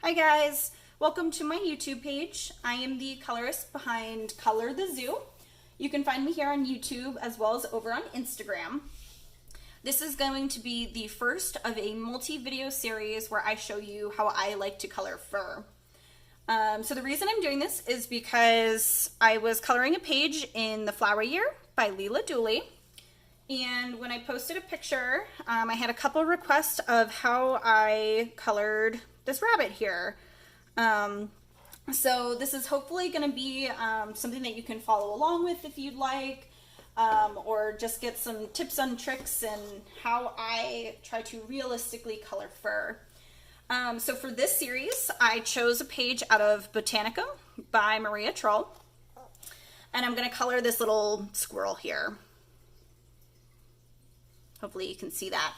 Hi guys, welcome to my YouTube page. I am the colorist behind Color the Zoo. You can find me here on YouTube as well as over on Instagram. This is going to be the first of a multi-video series where I show you how I like to color fur. So the reason I'm doing this is because I was coloring a page in The Flower Year by Leela Dooley. And when I posted a picture, I had a couple requests of how I colored this rabbit here. So this is hopefully going to be something that you can follow along with if you'd like, or just get some tips and tricks and how I try to realistically color fur. So for this series, I chose a page out of Botanicum by Trolle, and I'm going to color this little squirrel here. Hopefully you can see that.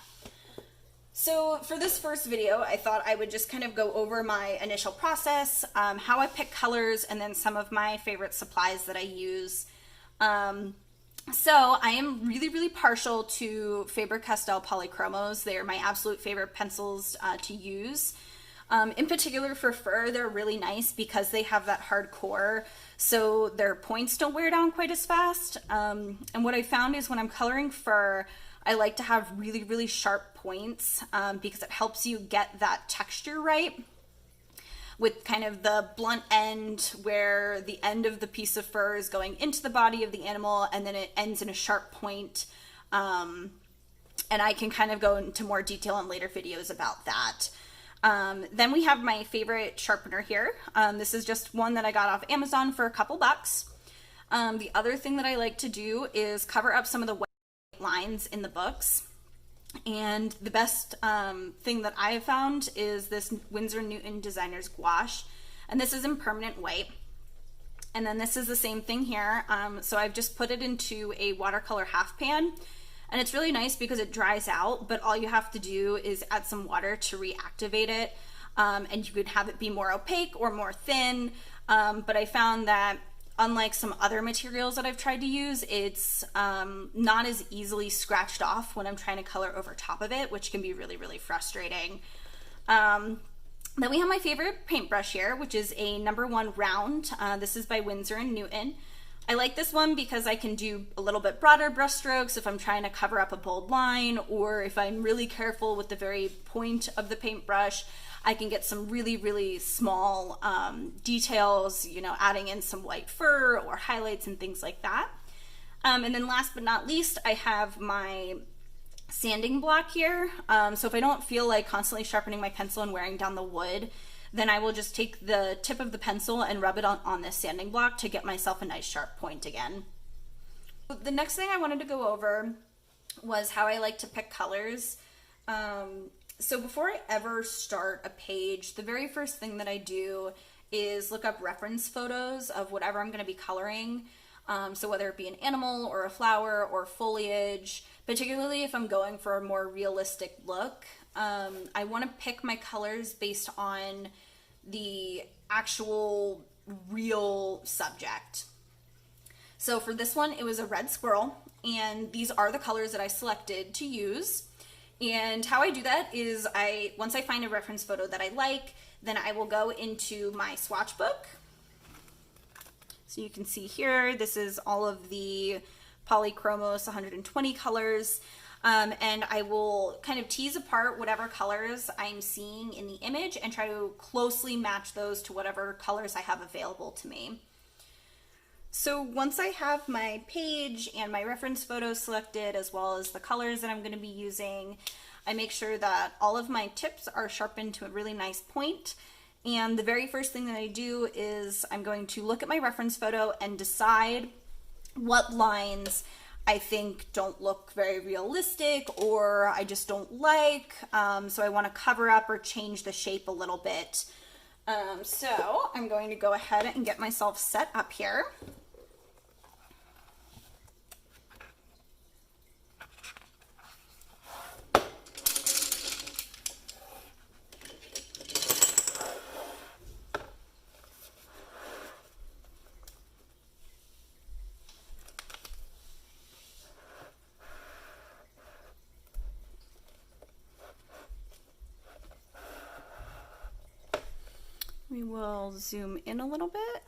So for this first video, I thought I would just kind of go over my initial process, how I pick colors, and then some of my favorite supplies that I use. So I am really partial to Faber Castell Polychromos. They are my absolute favorite pencils to use. In particular for fur, they're really nice because they have that hard core, so their points don't wear down quite as fast. And what I found is when I'm coloring fur, I like to have really sharp points because it helps you get that texture right with kind of the blunt end where the end of the piece of fur is going into the body of the animal and then it ends in a sharp point. And I can kind of go into more detail in later videos about that. Then we have my favorite sharpener here. This is just one that I got off Amazon for a couple bucks. The other thing that I like to do is cover up some of the white lines in the books, and the best thing that I have found is this Winsor Designer's Gouache, and this is in permanent white. And then this is the same thing here. So I've just put it into a watercolor half pan, and it's really nice because it dries out, but all you have to do is add some water to reactivate it, and you could have it be more opaque or more thin, but I found that unlike some other materials that I've tried to use, it's not as easily scratched off when I'm trying to color over top of it, which can be really frustrating. Then we have my favorite paintbrush here, which is a #1 round. This is by Winsor & Newton. I like this one because I can do a little bit broader brush strokes if I'm trying to cover up a bold line, or if I'm really careful with the very point of the paintbrush, I can get some really small details, you know, adding in some white fur or highlights and things like that. And then last but not least, I have my sanding block here. So if I don't feel like constantly sharpening my pencil and wearing down the wood, then I will just take the tip of the pencil and rub it on this sanding block to get myself a nice sharp point again. The next thing I wanted to go over was how I like to pick colors. So before I ever start a page, the very first thing that I do is look up reference photos of whatever I'm going to be coloring. So whether it be an animal or a flower or foliage, particularly if I'm going for a more realistic look, I want to pick my colors based on the actual real subject. So for this one, it was a red squirrel, and these are the colors that I selected to use. And how I do that is once I find a reference photo that I like, then I will go into my swatch book. So you can see here, this is all of the Polychromos 120 colors. And I will kind of tease apart whatever colors I'm seeing in the image and try to closely match those to whatever colors I have available to me. So once I have my page and my reference photos selected, as well as the colors that I'm going to be using, I make sure that all of my tips are sharpened to a really nice point. And the very first thing that I do is I'm going to look at my reference photo and decide what lines I think don't look very realistic or I just don't like. So I want to cover up or change the shape a little bit. So I'm going to go ahead and get myself set up here. We will zoom in a little bit.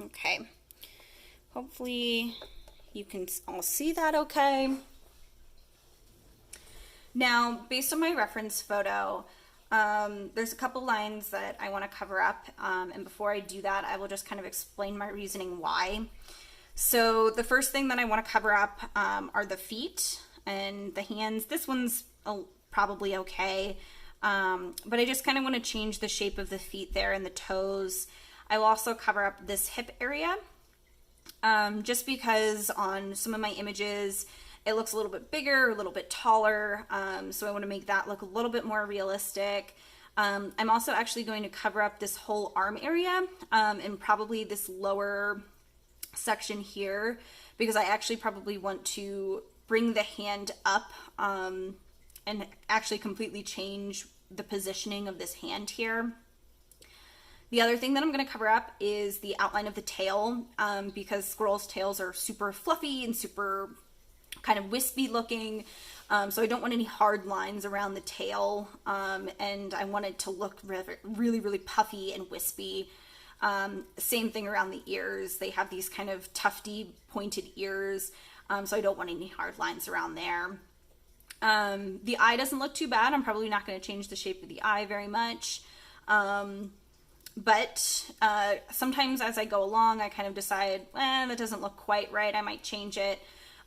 Okay, hopefully you can all see that okay. Now, based on my reference photo, there's a couple lines that I want to cover up, and before I do that, I will just kind of explain my reasoning why. So the first thing that I want to cover up are the feet and the hands. This one's probably okay, but I just kind of want to change the shape of the feet there and the toes. I will also cover up this hip area, just because on some of my images, it looks a little bit bigger, a little bit taller, so I want to make that look a little bit more realistic. I'm also actually going to cover up this whole arm area, and probably this lower section here, because I actually probably want to bring the hand up, and actually completely change the positioning of this hand here. The other thing that I'm going to cover up is the outline of the tail, because squirrels' tails are super fluffy and super kind of wispy looking, so I don't want any hard lines around the tail, and I want it to look really, really puffy and wispy. Same thing around the ears. They have these kind of tufty, pointed ears, so I don't want any hard lines around there. The eye doesn't look too bad. I'm probably not going to change the shape of the eye very much. But sometimes as I go along, I kind of decide, that doesn't look quite right. I might change it.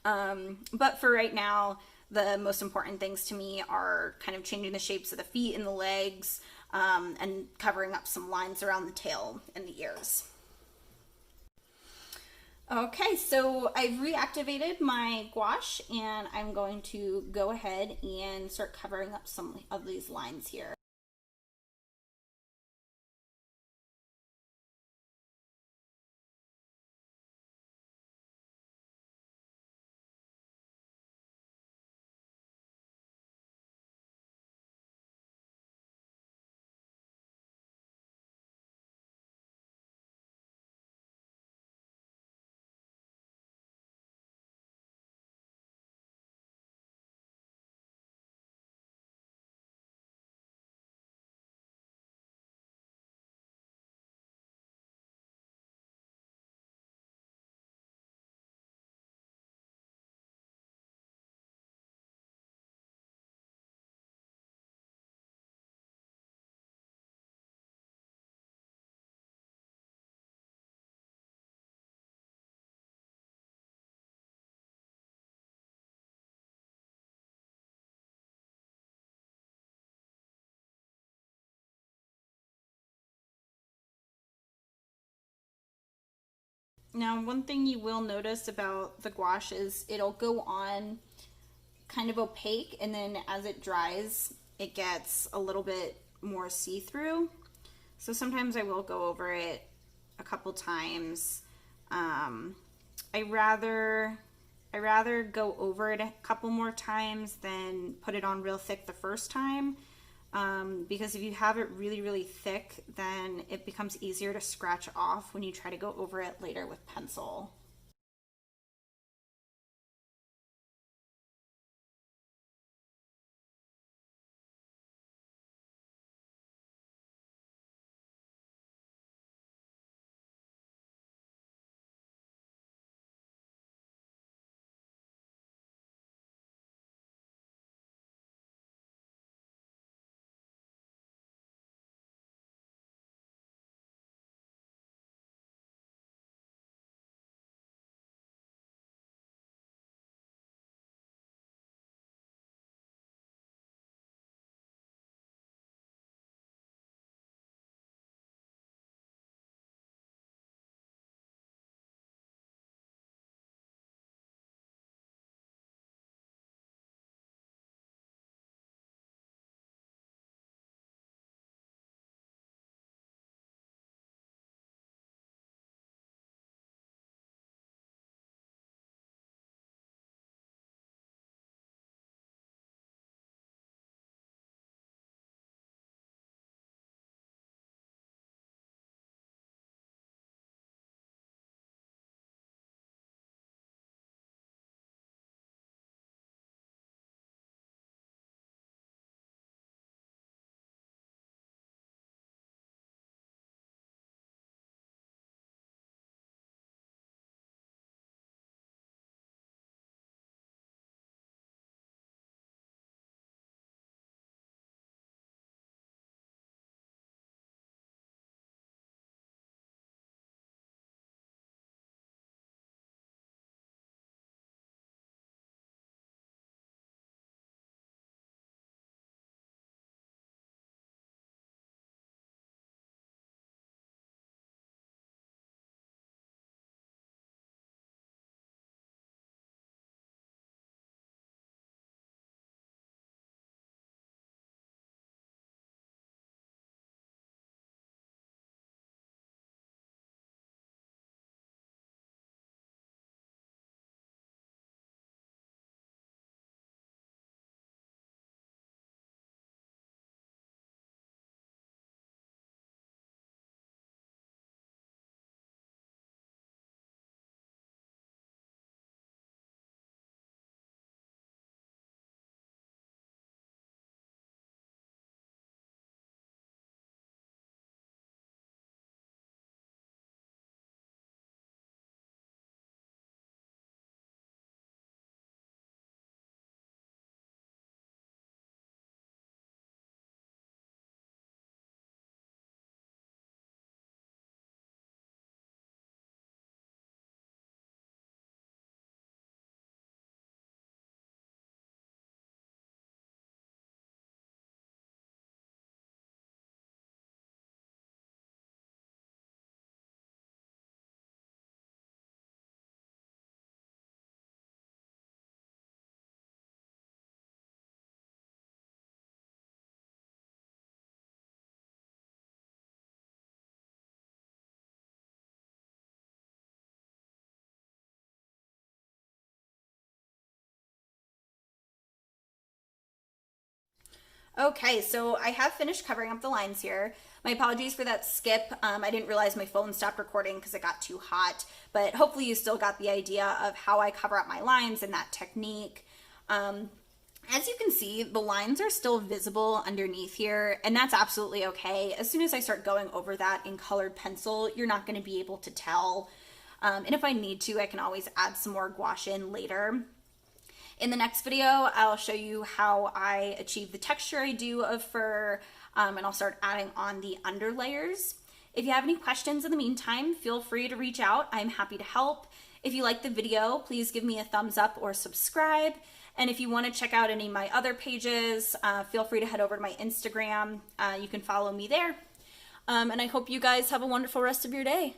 But for right now, the most important things to me are kind of changing the shapes of the feet and the legs, and covering up some lines around the tail and the ears. Okay, so I've reactivated my gouache, and I'm going to go ahead and start covering up some of these lines here. Now, one thing you will notice about the gouache is it'll go on kind of opaque, and then as it dries, it gets a little bit more see-through. So sometimes I will go over it a couple times. I rather go over it a couple more times than put it on real thick the first time. Because if you have it really, really thick, then it becomes easier to scratch off when you try to go over it later with pencil. Okay, so I have finished covering up the lines here. My apologies for that skip. I didn't realize my phone stopped recording because it got too hot, but hopefully you still got the idea of how I cover up my lines and that technique. As you can see, the lines are still visible underneath here, and that's absolutely okay. As soon as I start going over that in colored pencil, you're not going to be able to tell. And if I need to, I can always add some more gouache in later. In the next video, I'll show you how I achieve the texture I do of fur, and I'll start adding on the under layers. If you have any questions in the meantime, feel free to reach out. I'm happy to help. If you like the video, please give me a thumbs up or subscribe. And if you want to check out any of my other pages, feel free to head over to my Instagram. You can follow me there. And I hope you guys have a wonderful rest of your day.